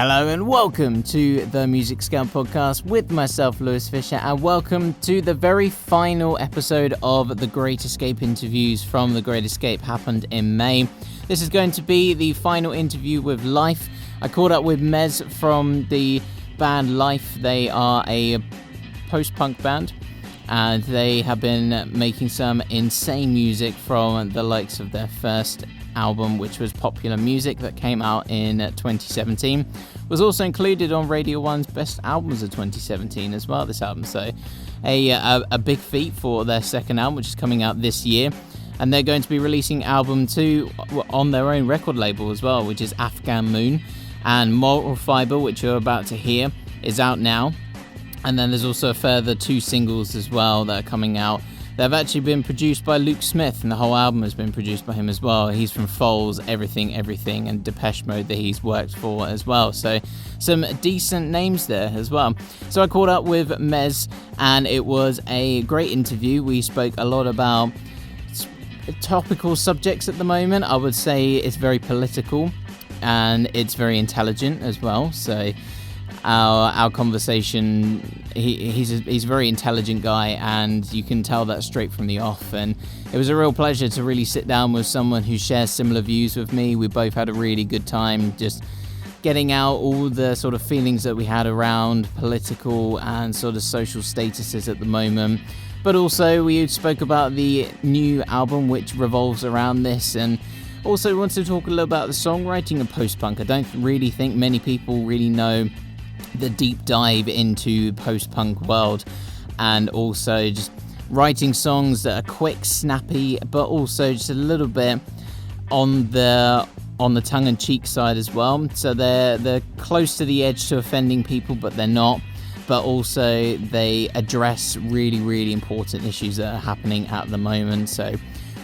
Hello and welcome to the Music Scout Podcast with myself, Lewis Fisher, and welcome to the very final episode of the Great Escape interviews from The Great Escape. Happened in May. This is going to be the final interview with Life. I caught up with Mez from the band Life. They are a post-punk band, and they have been making some insane music from the likes of their first album, which was Popular Music, that came out in 2017. Was also included on Radio 1's Best Albums of 2017 as well, this album. So a big feat for their second album, which is coming out this year. And they're going to be releasing album 2 on their own record label as well, which is Afghan Moon. And Moral Fiber, which you're about to hear, is out now. And then there's also a further 2 singles as well that are coming out. They've actually been produced by Luke Smith, and the whole album has been produced by him as well. He's from Foals, Everything, and Depeche Mode that he's worked for as well. So some decent names there as well. So I caught up with Mez, and it was a great interview. We spoke a lot about topical subjects at the moment. I would say it's very political, and it's very intelligent as well. So our conversation, he's a very intelligent guy, and you can tell that straight from the off. And it was a real pleasure to really sit down with someone who shares similar views with me. We both had a really good time just getting out all the sort of feelings that we had around political and sort of social statuses at the moment. But also we spoke about the new album, which revolves around this, and also wanted to talk a little about the songwriting of post-punk. I don't really think many people really know the deep dive into post-punk world, and also just writing songs that are quick, snappy, but also just a little bit on the tongue-in-cheek side as well. So they're close to the edge to offending people, but they're not. But also they address really, really important issues that are happening at the moment. So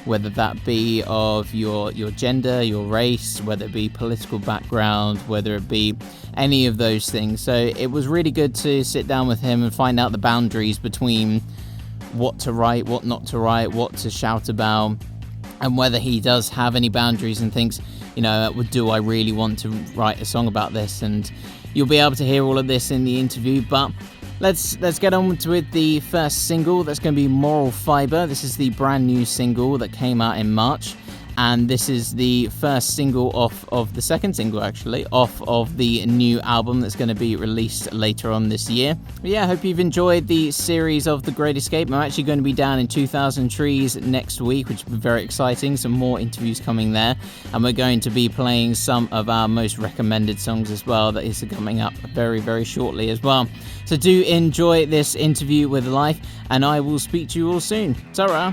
whether that be of your gender, your race, whether it be political background, whether it be any of those things. So it was really good to sit down with him and find out the boundaries between what to write, what not to write, what to shout about, and whether he does have any boundaries and thinks, do I really want to write a song about this? And you'll be able to hear all of this in the interview, but let's get on with the first single. That's going to be Moral Fiber. This is the brand new single that came out in March, and this is the first single off of the second single, actually, off of the new album that's going to be released later on this year. But yeah, I hope you've enjoyed the series of The Great Escape. I'm actually going to be down in 2000 Trees next week, which will be very exciting. Some more interviews coming there, and we're going to be playing some of our most recommended songs as well. That is coming up very, very shortly as well. So do enjoy this interview with Life, and I will speak to you all soon. Ta-ra!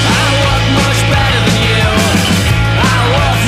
I look much better than you. I look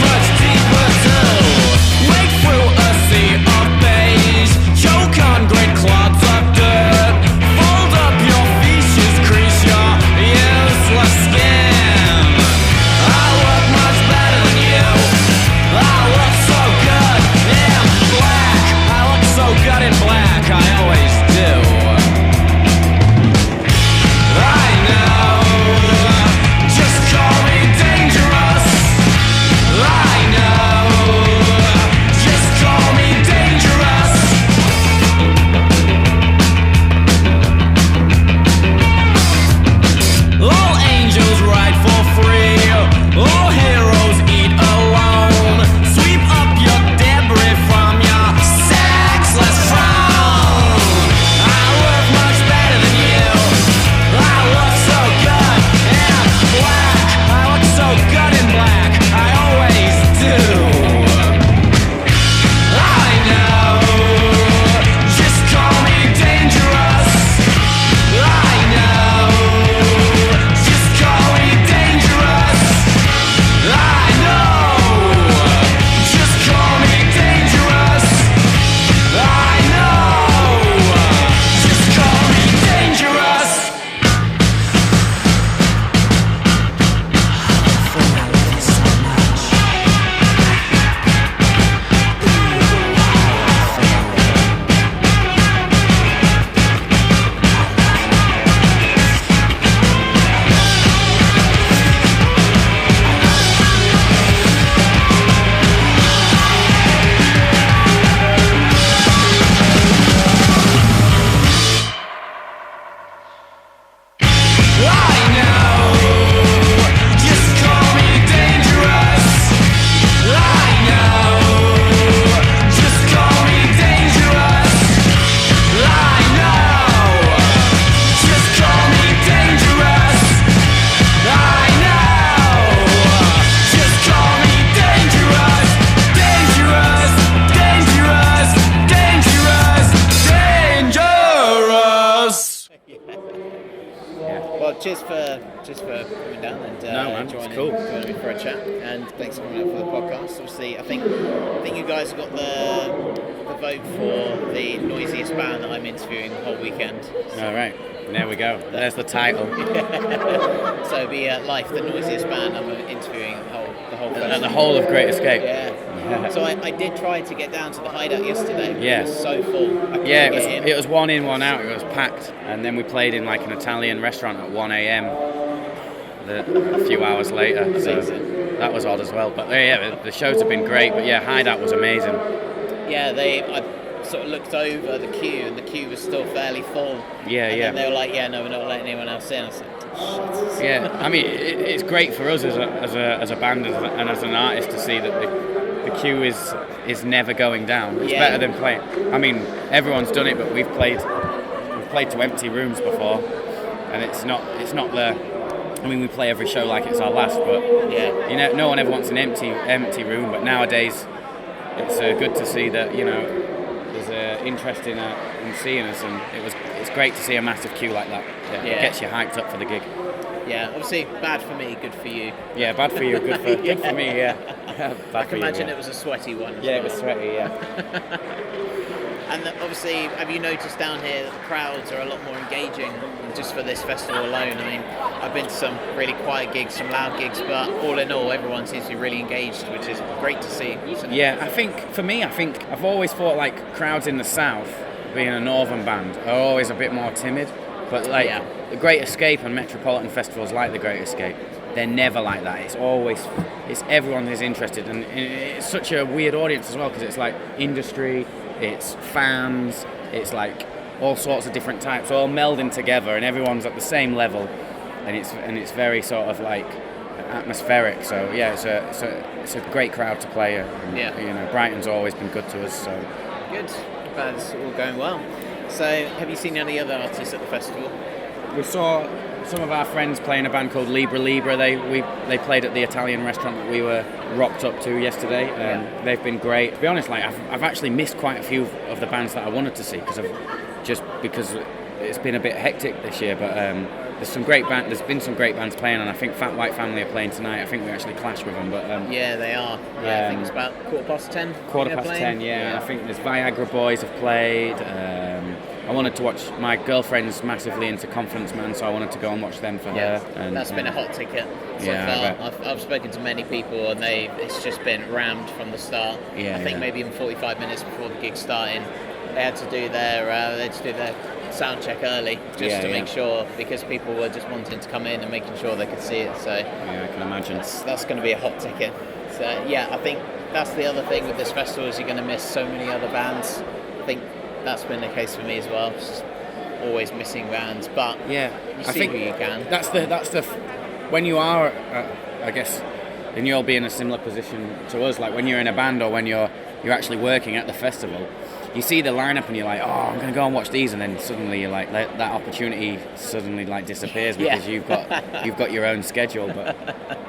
cheers for coming down and joining me for a chat. And thanks for coming out for the podcast. Obviously, I think you guys have got the vote for the noisiest band that I'm interviewing the whole weekend. So. All right. There we go. There's the title. So it'll be Life, the noisiest band I'm interviewing the whole festival. The whole of Great Escape. Yeah. So I did try to get down to the Hideout yesterday. Yeah. It was so full. It was one in, one out. It was packed. And then we played in like an Italian restaurant at 1 a.m. a few hours later. So that was odd as well. But the shows have been great. But yeah, Hideout was amazing. Yeah, I sort of looked over the queue, and the queue was still fairly full. And they were like, no, we're not letting anyone else in. I was like, shit. Yeah, I mean, it's great for us as a band and as an artist to see that the queue is never going down. It's better than playing. I mean, everyone's done it, but we've played to empty rooms before, and it's not the. I mean, we play every show like it's our last, but no one ever wants an empty room. But nowadays, it's good to see that there's interest in seeing us, and it's great to see a massive queue like that. It gets you hyped up for the gig. Yeah, obviously bad for me, good for you. Yeah, bad for you, good for me. Yeah, I can imagine it was a sweaty one. It was sweaty. Yeah. And obviously, have you noticed down here that the crowds are a lot more engaging just for this festival alone? I mean, I've been to some really quiet gigs, some loud gigs, but all in all, everyone seems to be really engaged, which is great to see. Yeah, I think I've always thought like crowds in the south, being a northern band, are always a bit more timid. But the Great Escape and metropolitan festivals like the Great Escape, they're never like that. It's everyone is interested, and it's such a weird audience as well, because it's like industry, it's fans, it's like all sorts of different types all melding together, and everyone's at the same level, and it's very sort of like atmospheric. So yeah, it's a great crowd to play. And, Brighton's always been good to us. So good. Glad it's all going well. So have you seen any other artists at the festival? We saw some of our friends playing a band called Libra. They played at the Italian restaurant that we were rocked up to yesterday. They've been great. To be honest, I've actually missed quite a few of the bands that I wanted to see because it's been a bit hectic this year. But there's been some great bands playing, and I think Fat White Family are playing tonight. I think we actually clash with them. But they are. I think it's about 10:15. 10:15. Yeah. I think there's Viagra Boys have played. I wanted to watch. My girlfriend's massively into Confidence Man, so I wanted to go and watch them for her. And that's been a hot ticket so far. I've spoken to many people, and it's just been rammed from the start. I think maybe even 45 minutes before the gig starting, they had to do their sound check early to make sure, because people were just wanting to come in and making sure they could see it. So I can imagine that's going to be a hot ticket. So I think that's the other thing with this festival, is you're going to miss so many other bands. I think that's been the case for me as well. It's just always missing bands, but you see who you can. That's the when you are, I guess, and you'll be in a similar position to us. Like when you're in a band or when you're actually working at the festival, you see the lineup and you're like, I'm going to go and watch these, and then suddenly you're like, that opportunity suddenly like disappears because you've got your own schedule. But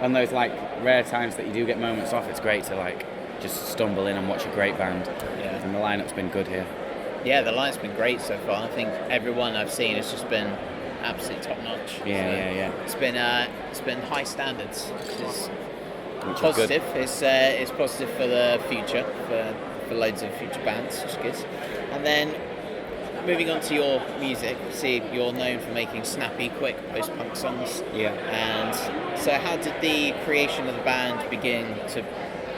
on those like rare times that you do get moments off, it's great to like just stumble in and watch a great band. And the lineup's been good here. Yeah, the lineup's been great so far. I think everyone I've seen has just been absolutely top notch. It's been high standards, which is positive. It's positive for the future, for loads of future bands, which is good. And then moving on to your music, see you're known for making snappy, quick post-punk songs. And so how did the creation of the band begin to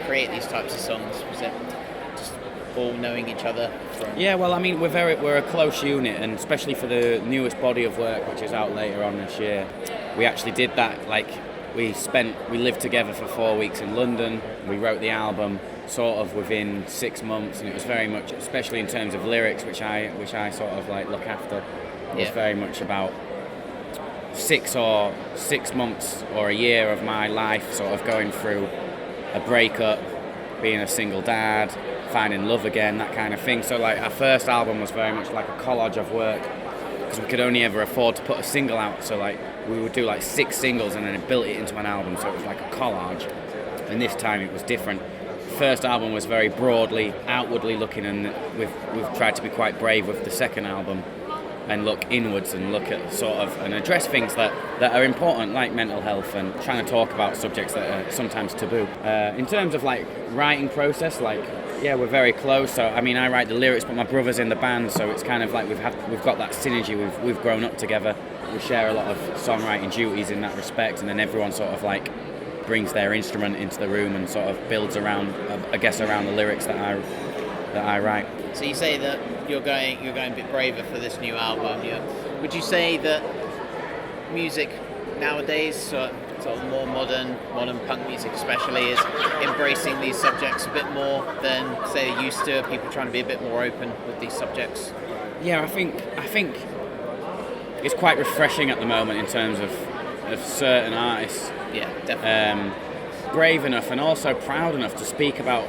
create these types of songs? Was it just all knowing each other? Well, I mean, we're a close unit, and especially for the newest body of work, which is out later on this year, we actually did that. Like, we lived together for 4 weeks in London. We wrote the album sort of within 6 months, and it was very much, especially in terms of lyrics, which I sort of like look after. It was very much about 6 months or a year of my life, sort of going through a breakup, being a single dad, finding love again, that kind of thing. So like our first album was very much like a collage of work, because we could only ever afford to put a single out. So like we would do like 6 singles and then built it into an album. So it was like a collage. And this time it was different. First album was very broadly, outwardly looking, and we've tried to be quite brave with the second album. and look inwards and look at sort of and address things that are important, like mental health, and trying to talk about subjects that are sometimes taboo. In terms of like writing process, like we're very close. So I mean, I write the lyrics, but my brother's in the band, so it's kind of like we've got that synergy. We've grown up together. We share a lot of songwriting duties in that respect, and then everyone sort of like brings their instrument into the room and sort of builds around, I guess, around the lyrics that I write. So you say that you're going a bit braver for this new album. Would you say that music nowadays, sort of more modern punk music especially, is embracing these subjects a bit more than say they used to? People trying to be a bit more open with these subjects. Yeah, I think it's quite refreshing at the moment in terms of certain artists. Yeah, definitely. Brave enough and also proud enough to speak about,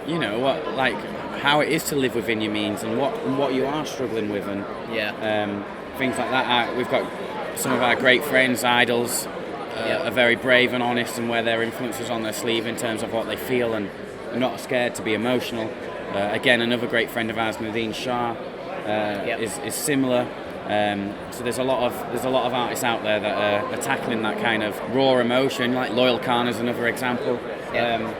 what, like, how it is to live within your means and what you are struggling with, and things like that. We've got some of our great friends, idols, are very brave and honest and wear their influences on their sleeve in terms of what they feel and are not scared to be emotional. Again, another great friend of ours, Nadine Shah, is similar. So there's a lot of artists out there that are tackling that kind of raw emotion. Like Loyal Khan is another example.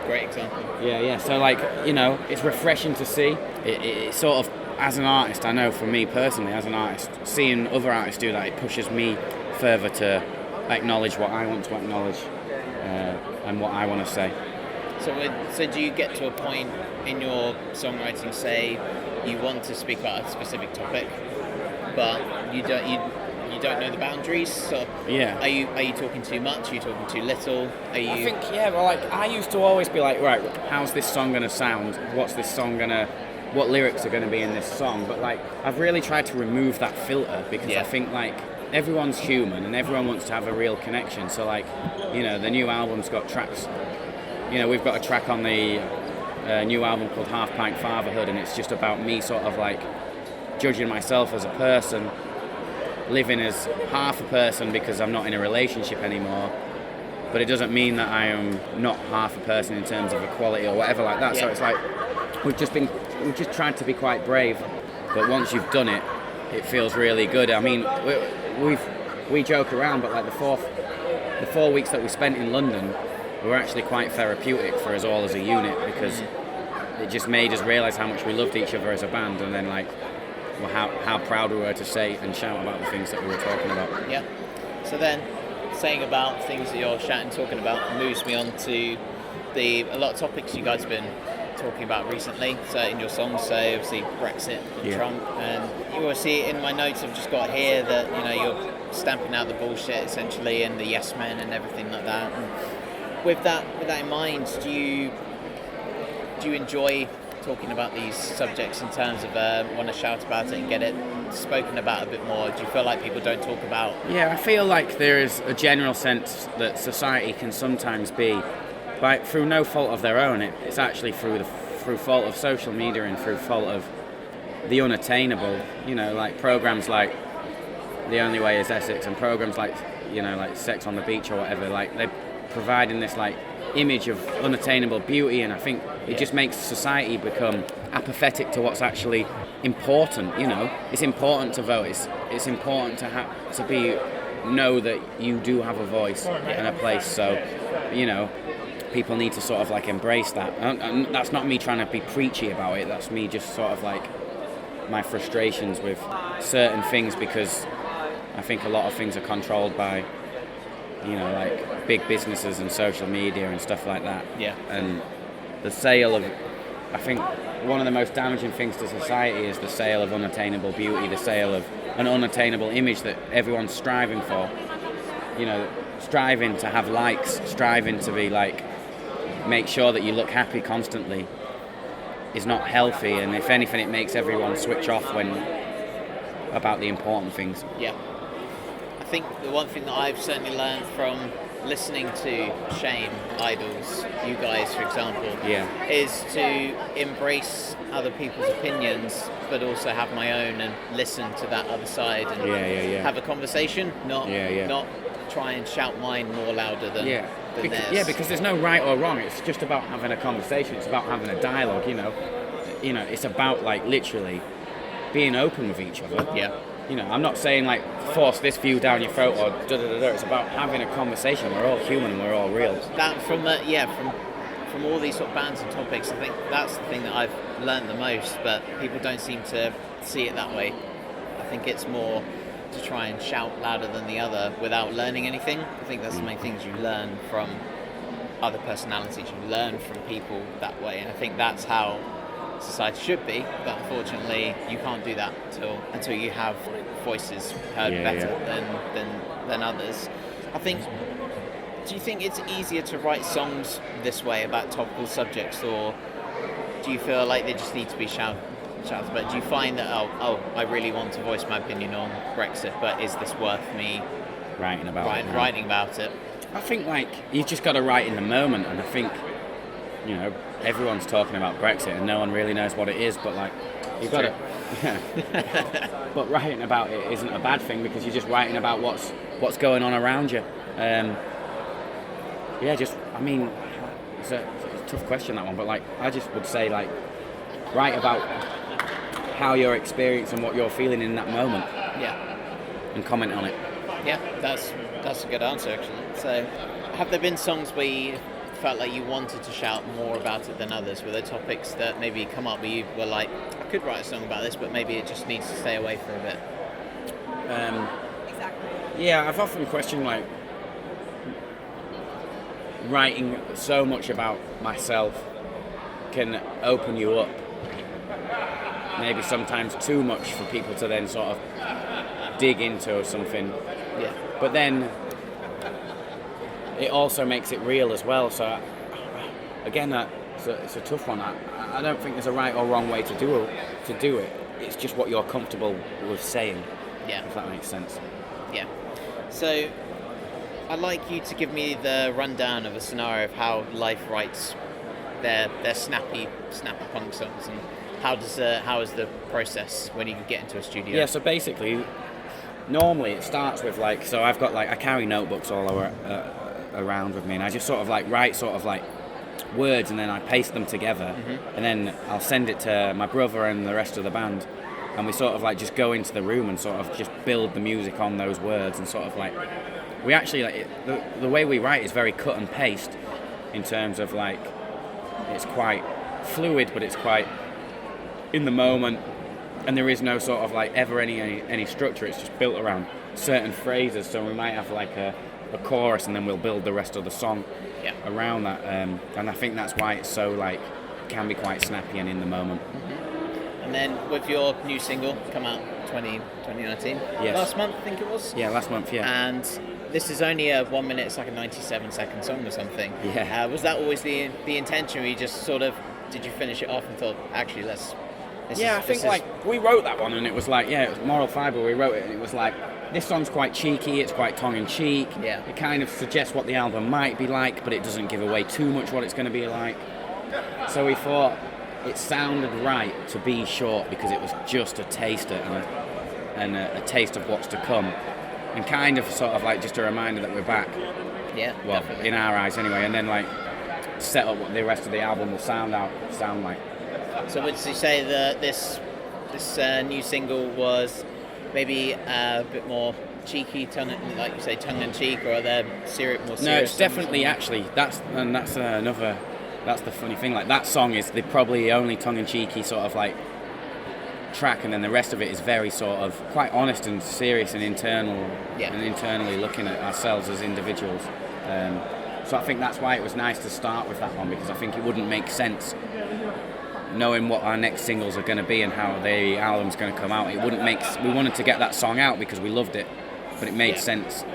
Great example. Yeah. So like, it's refreshing to see. It sort of, as an artist, I know for me personally, as an artist, seeing other artists do that, it pushes me further to acknowledge what I want to acknowledge and what I want to say. So do you get to a point in your songwriting, say, you want to speak about a specific topic, but you don't know the boundaries? So are you talking too much? Are you talking too little? I think I used to always be like, right, how's this song gonna sound? What lyrics are gonna be in this song? But like, I've really tried to remove that filter because I think like everyone's human and everyone wants to have a real connection. So like, the new album's got tracks. We've got a track on the new album called Half Pint Fatherhood, and it's just about me sort of like judging myself as a person, living as half a person because I'm not in a relationship anymore, but it doesn't mean that I am not half a person in terms of equality or whatever like that. So it's like we've just tried to be quite brave, but once you've done it, it feels really good. I mean, we joke around, but like the 4 weeks that we spent in London were actually quite therapeutic for us all as a unit, because it just made us realise how much we loved each other as a band, and then like how proud we were to say and shout about the things that we were talking about. Yeah. So then, saying about things that you're shouting, talking about, moves me on to a lot of topics you guys have been talking about recently. So in your songs, say obviously Brexit and Trump, and you obviously in my notes I've just got here that you're stamping out the bullshit essentially and the yes men and everything like that. And with that in mind, do you enjoy talking about these subjects in terms of want to shout about it and get it spoken about a bit more? Do you feel like people don't talk about? Yeah, I feel like there is a general sense that society can sometimes be, through no fault of their own, it's actually through fault of social media and through fault of the unattainable. Like programs like The Only Way Is Essex and programs like like Sex on the Beach or whatever. Like they're providing this like image of unattainable beauty, and I think it just makes society become apathetic to what's actually important. It's important to vote. It's important to know that you do have a voice and a place. So, people need to sort of like embrace that. And that's not me trying to be preachy about it. That's me just sort of like my frustrations with certain things, because I think a lot of things are controlled by like big businesses and social media and stuff like that. Yeah. And the sale of, I think one of the most damaging things to society is the sale of unattainable beauty, the sale of an unattainable image that everyone's striving for. Striving to have likes, striving to be like, make sure that you look happy constantly is not healthy, and if anything it makes everyone switch off about the important things. Yeah. I think the one thing that I've certainly learned from listening to Shame, Idols, you guys for example, is to embrace other people's opinions but also have my own and listen to that other side and have a conversation, not try and shout mine more louder than theirs. Yeah, because there's no right or wrong. It's just about having a conversation. It's about having a dialogue. It's about like literally being open with each other. Yeah. you know, I'm not saying like force this view down your throat or da-da-da-da. It's about having a conversation. We're all human and we're all real. That from all these sort of bands and topics, I think that's the thing that I've learned the most, but people don't seem to see it that way. I think it's more to try and shout louder than the other without learning anything. I think that's the main things you learn from other personalities. You learn from people that way, and I think that's how society should be, but unfortunately you can't do that until you have voices heard better than others. I think, do you think it's easier to write songs this way about topical subjects, or do you feel like they just need to be shouted about? Do you find that I really want to voice my opinion on Brexit, but is this worth me writing about it? I think like you've just got to write in the moment, and I think, you know, everyone's talking about Brexit and no one really knows what it is, but like you've got to but writing about it isn't a bad thing, because you're just writing about what's going on around you. I mean, it's a tough question, that one, but like I just would say like write about how you're experiencing what you're feeling in that moment. And comment on it. That's a good answer, actually. So have there been songs where you felt like you wanted to shout more about it than others? Were there topics that maybe come up where you were like, I could write a song about this, but maybe it just needs to stay away for a bit? Yeah, I've often questioned like writing so much about myself can open you up, maybe sometimes too much for people to then sort of dig into or something. But then it also makes it real as well. So again, it's a tough one. I don't think there's a right or wrong way to do it. It's just what you're comfortable with saying. If that makes sense. So I'd like you to give me the rundown of a scenario of how Life writes their snappy punk songs, and how is the process when you get into a studio? Yeah, so basically, normally it starts with like, so I've got like, I carry notebooks all over, around with me, and I just sort of like write sort of like words, and then I paste them together, and then I'll send it to my brother and the rest of the band, and we sort of like just go into the room and sort of just build the music on those words, and sort of like, we actually like the way we write is very cut and paste, in terms of like, it's quite fluid, but it's quite in the moment, and there is no sort of like ever any structure. It's just built around certain phrases. So we might have like a chorus, and then we'll build the rest of the song around that, and I think that's why it's so like, can be quite snappy and in the moment. And then with your new single, come out 2019, last month I think it was? Last month, and this is only a 1 minute, it's like a 97-second song or something. Was that always the intention, or you just sort of, did you finish it off and thought, actually I think we wrote that one, and it was like, it was Moral Fibre, we wrote it, and it was like, this song's quite cheeky, it's quite tongue-in-cheek, it kind of suggests what the album might be like, but it doesn't give away too much what it's going to be like. So we thought it sounded right to be short, because it was just a taster and a taste of what's to come, and kind of sort of like just a reminder that we're back. Well, definitely. In our eyes anyway, and then like set up what the rest of the album will sound like. So would you say that this new single was maybe a bit more cheeky, like you say, tongue-in-cheek, or are there more serious? No, it's definitely actually that's the funny thing. Like that song is probably only tongue-in-cheeky sort of like track, and then the rest of it is very sort of quite honest and serious and internal, and internally looking at ourselves as individuals. So I think that's why it was nice to start with that one, because I think it wouldn't make sense, knowing what our next singles are going to be and how the album's going to come out. We wanted to get that song out because we loved it, but it made sense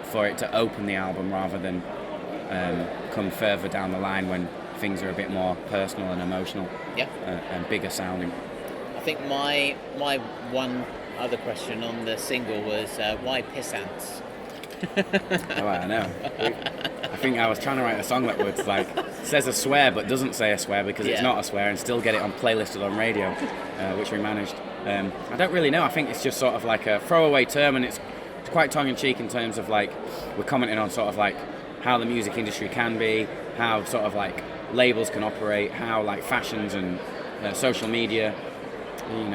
for it to open the album rather than come further down the line when things are a bit more personal and emotional, and bigger sounding. I think my one other question on the single was why piss ants? I know. I think I was trying to write a song that was like says a swear but doesn't say a swear, because it's not a swear, and still get it on playlisted on radio, which we managed. I don't really know. I think it's just sort of like a throwaway term, and it's quite tongue-in-cheek in terms of like we're commenting on sort of like how the music industry can be, how sort of like labels can operate, how like fashions and social media,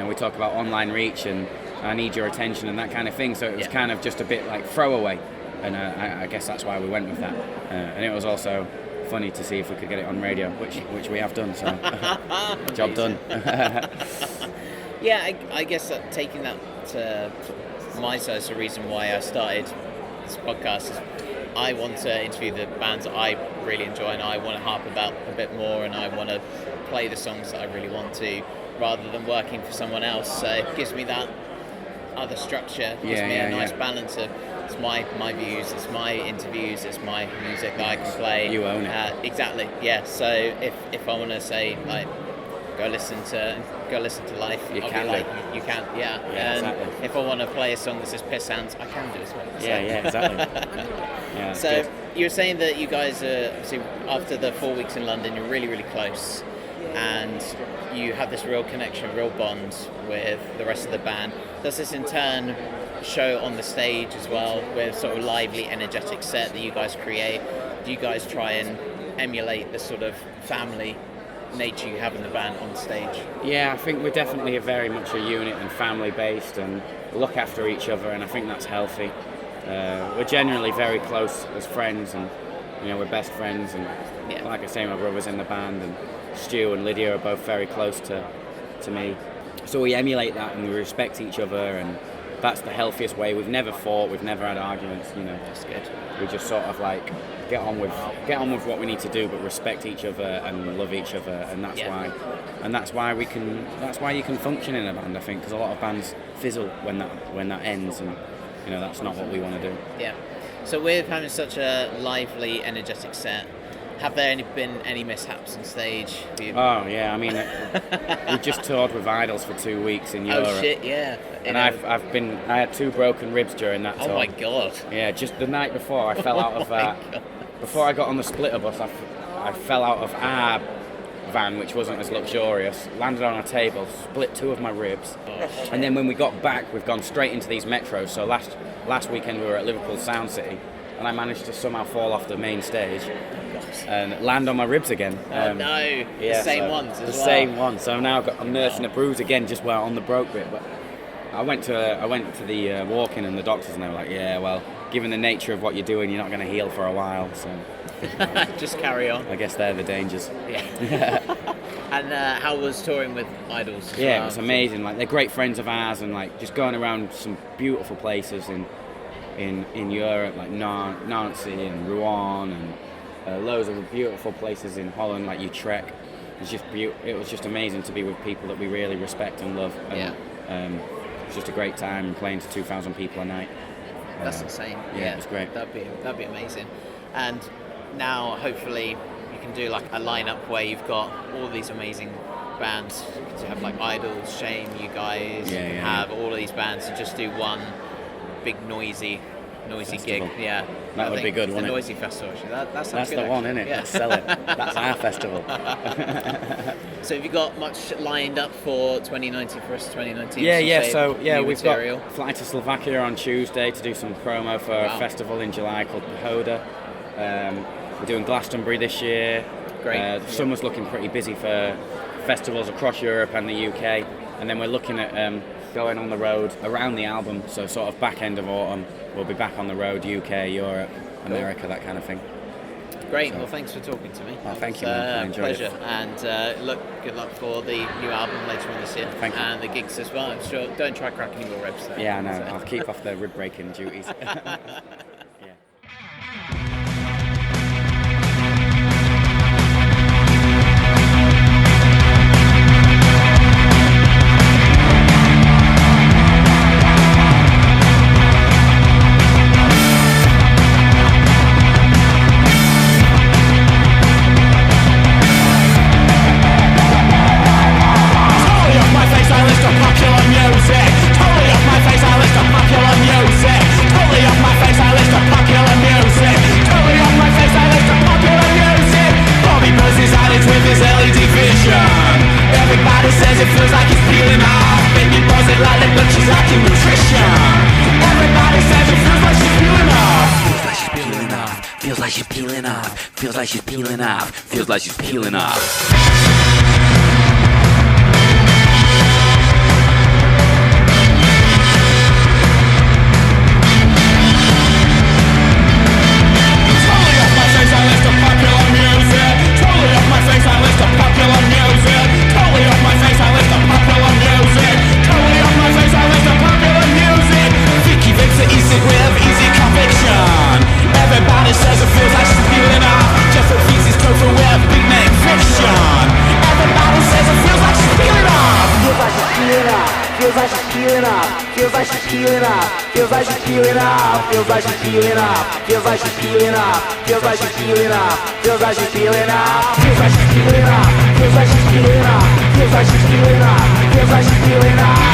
we talk about online reach and I need your attention and that kind of thing. So it was kind of just a bit like throwaway, and I guess that's why we went with that. And it was also funny to see if we could get it on radio, which we have done. So job done. Yeah, I guess that taking that to my side is the reason why I started this podcast. Is I want to interview the bands that I really enjoy, and I want to harp about a bit more, and I want to play the songs that I really want to, rather than working for someone else. So it gives me that other structure, gives me a nice balance of it's my views, it's my interviews, it's my music that I can play. You own it. Exactly. Yeah. So if I want to say like go listen to Life, you I'll can be like, you can, yeah. And exactly. if I want to play a song that says Piss Hands, I can do as well. So. Yeah, exactly. Yeah, so good. you were saying that you guys are, obviously, after the 4 weeks in London, you're really, really close, and you have this real connection, real bond with the rest of the band. Does this in turn show on the stage as well, with sort of lively, energetic set that you guys create? Do you guys try and emulate the sort of family nature you have in the band on stage? Yeah, I think we're definitely very much a unit and family based, and look after each other, and I think that's healthy. We're generally very close as friends, and we're best friends, and like I say, my brother's in the band, and Stu and Lydia are both very close to me. So we emulate that, and we respect each other, and that's the healthiest way. We've never fought, we've never had arguments, That's good. We just sort of like get on with what we need to do, but respect each other and love each other, and that's why you can function in a band, I think, because a lot of bands fizzle when that ends, and that's not what we want to do. Yeah. So with having such a lively, energetic set, have there been any mishaps on stage? Oh yeah, I mean, we just toured with Idols for 2 weeks in Europe. Oh shit, yeah. And I had 2 broken ribs during that tour. Oh my god. Yeah, just the night before I fell out of before I got on the splitter bus, I fell out of our van, which wasn't as luxurious, landed on a table, split 2 of my ribs, and then when we got back, we've gone straight into these metros. So last weekend we were at Liverpool Sound City, and I managed to somehow fall off the main stage and land on my ribs again. Oh no, yeah, the same ones as well. The same ones. So now I'm nursing a bruise again, just on the broke bit. But I went to the walk-in, and the doctors, and they were like, yeah, well, given the nature of what you're doing, you're not going to heal for a while. So just carry on. I guess they're the dangers. Yeah. And how was touring with Idols? Yeah, it was amazing. Like, they're great friends of ours, and like just going around some beautiful places in Europe, like Nancy and Rouen, and loads of beautiful places in Holland, like Utrecht. It was just amazing to be with people that we really respect and love. And, it was just a great time playing to 2,000 people a night. That's insane. Yeah, it was great. That'd be amazing. And now, hopefully, you can do like a lineup where you've got all these amazing bands. You have like Idols, Shame, you guys. Have all of these bands and just do one big noisy festival gig. Yeah, that would be good, wouldn't it? Noisy festival. That's the one, isn't it? Yeah. Let's sell it. That's our festival. So have you got much lined up for 2019 for us? 2019. We've got fly to Slovakia on Tuesday to do some promo for a festival in July called Pohoda. We're doing Glastonbury this year. Great. Summer's looking pretty busy for festivals across Europe and the UK, and then we're looking at going on the road around the album, so sort of back end of autumn we'll be back on the road, UK, Europe, America, that kind of thing. Great. Well, thanks for talking to me. Thank you, man. I enjoyed pleasure. it. And good luck for the new album later on this year. Thank you. And the gigs as well. I'm sure. Don't try cracking any more ribs though. Yeah, I know. I'll keep off the rib breaking duties. Feels like she's peeling off. feels like she's peeling off, feels like she's peeling off, feels like she's peeling off, feels like she's peeling off, feels like she's peeling off, feels like she's peeling off, feels like she's peeling off, feels like she's peeling off, feels like she's peeling off, feels like she's peeling off, feels like she's peeling off.